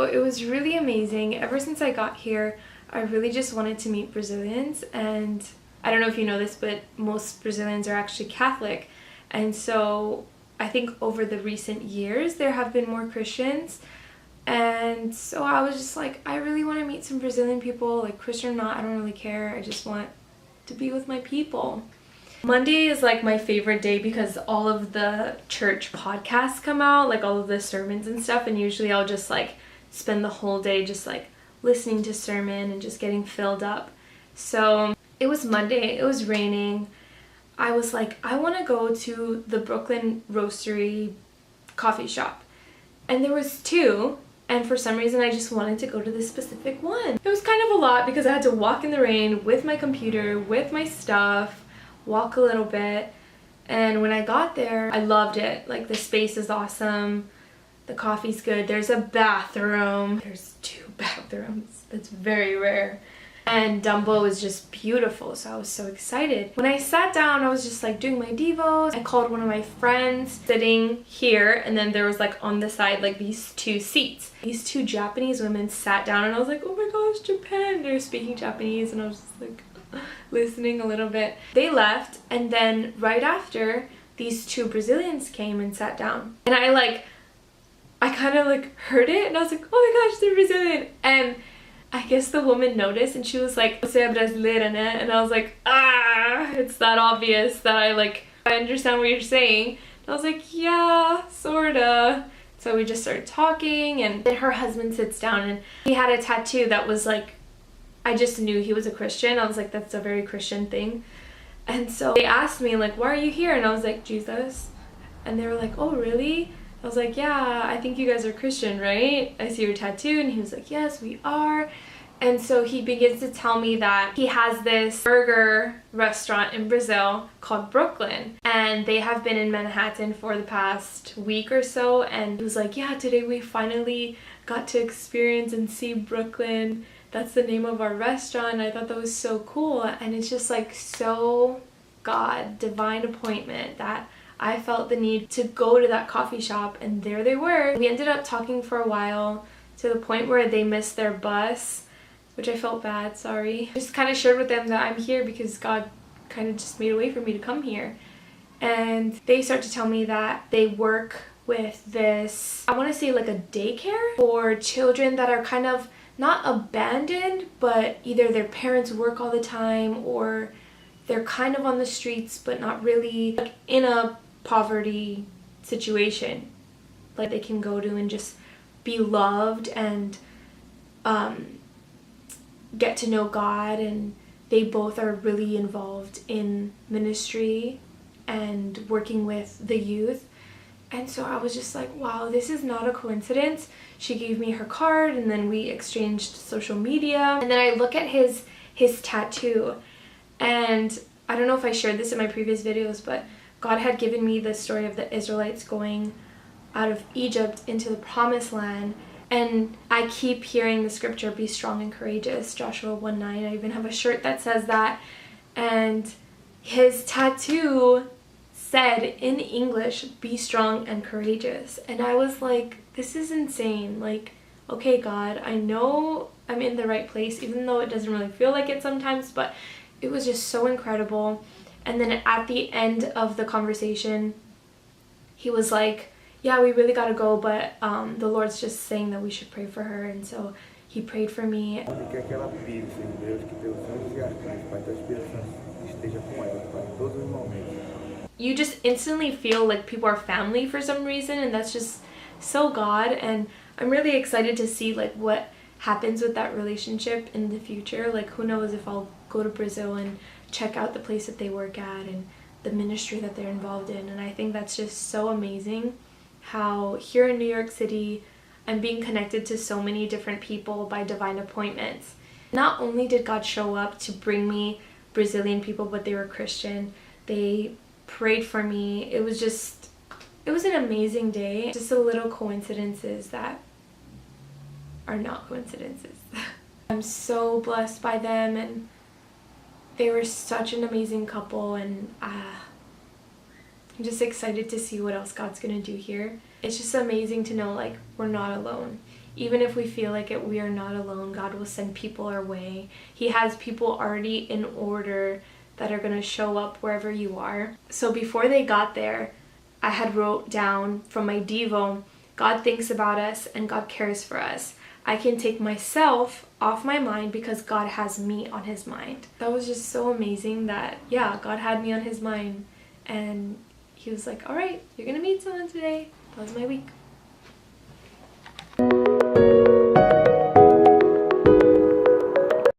it was really amazing. Ever since I got here, I really just wanted to meet Brazilians, and I don't know if you know this, but most Brazilians are actually Catholic. And so I think over the recent years there have been more Christians, and so I was just like, I really want to meet some Brazilian people, like Christian or not, I don't really care. I just want to be with my people. Monday is like my favorite day because all of the church podcasts come out, like all of the sermons and stuff, and usually I'll just like spend the whole day just like listening to sermon and just getting filled up. So it was Monday, it was raining. I was like, I want to go to the Brooklyn roastery coffee shop, and there was two, and for some reason I just wanted to go to this specific one. It was kind of a lot because I had to walk in the rain with my computer, with my stuff, walk a little bit, and when I got there I loved it. Like, the space is awesome, the coffee's good, there's a bathroom, there's 2 bathrooms, that's very rare, and Dumbo is just beautiful, so I was so excited. When I sat down, I was just like doing my devos. I called one of my friends sitting here, and then there was like on the side like these 2 seats. These 2 Japanese women sat down, and I was like, oh my gosh, Japan! They're speaking Japanese, and I was just like listening a little bit. They left, and then right after, these 2 Brazilians came and sat down, and I kind of like heard it, and I was like, oh my gosh, they're Brazilian. And I guess the woman noticed, and she was like, "Você é brasileira, né?" And I was like, ah, it's that obvious that I understand what you're saying. And I was like, yeah, sorta. So we just started talking, and then her husband sits down, and he had a tattoo that was like, I just knew he was a Christian. I was like, that's a very Christian thing. And so they asked me like, why are you here? And I was like, Jesus. And they were like, oh really? I was like, yeah, I think you guys are Christian, right? I see your tattoo. And he was like, yes, we are. And so he begins to tell me that he has this burger restaurant in Brazil called Brooklyn, and they have been in Manhattan for the past week or so. And he was like, yeah, today we finally got to experience and see Brooklyn. That's the name of our restaurant. I thought that was so cool. And it's just like so God, divine appointment, that I felt the need to go to that coffee shop, and there they were. We ended up talking for a while, to the point where they missed their bus, which I felt bad, sorry. Just kind of shared with them that I'm here because God kind of just made a way for me to come here. And they start to tell me that they work with this, I want to say like a daycare for children that are kind of not abandoned, but either their parents work all the time, or they're kind of on the streets but not really, like in a poverty situation, like they can go to and just be loved and get to know God. And they both are really involved in ministry and working with the youth. And so I was just like, wow, this is not a coincidence. She gave me her card, and then we exchanged social media, and then I look at his tattoo, and I don't know if I shared this in my previous videos, but God had given me the story of the Israelites going out of Egypt into the promised land. And I keep hearing the scripture, be strong and courageous, Joshua 1:9. I even have a shirt that says that. And his tattoo said in English, be strong and courageous. And I was like, this is insane. Like, okay, God, I know I'm in the right place, even though it doesn't really feel like it sometimes, but it was just so incredible. And then at the end of the conversation, he was like, yeah, we really gotta go, but the Lord's just saying that we should pray for her. And so he prayed for me. You just instantly feel like people are family for some reason, and that's just so God. And I'm really excited to see like what happens with that relationship in the future. Like, who knows if I'll go to Brazil and check out the place that they work at and the ministry that they're involved in. And I think that's just so amazing how here in New York City I'm being connected to so many different people by divine appointments. Not only did God show up to bring me Brazilian people, but they were Christian. They prayed for me. It was an amazing day. Just a little coincidences that are not coincidences. I'm so blessed by them, and they were such an amazing couple, and I'm just excited to see what else God's gonna do here. It's just amazing to know like we're not alone. even if we feel like it, we are not alone. God will send people our way. He has people already in order that are going to show up wherever you are. So before they got there, I had wrote down from my Devo, God thinks about us and God cares for us. I can take myself off my mind because God has me on his mind. That was just so amazing that, yeah, God had me on his mind. And he was like, all right, you're going to meet someone today. That was my week.